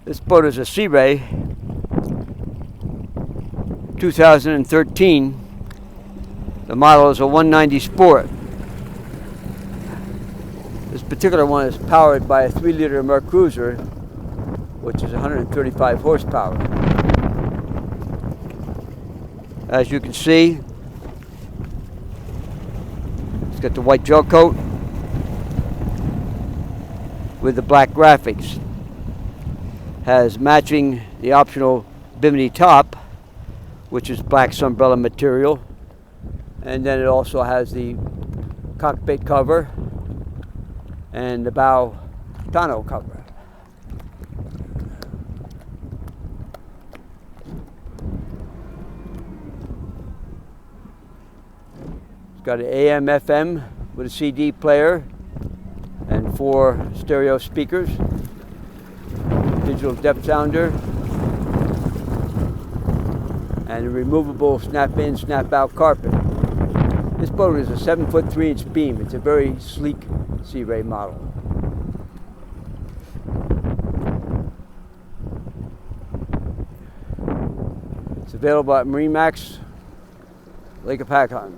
This boat is a Sea Ray 2013. The model is a 190 Sport. This particular one is powered by a 3-liter Mercruiser, which is 135 horsepower. As you can see, it's got the white gel coat with the black graphics. Has matching the optional bimini top, which is black sunbrella material, and then it also has the cockpit cover and the bow tonneau cover. It's got an AM FM with a CD player and 4 stereo speakers, digital depth sounder, and a removable snap-in, snap-out carpet. This boat is a 7-foot 3-inch beam. It's a very sleek Sea Ray model. It's available at MarineMax Lake Hopatcong.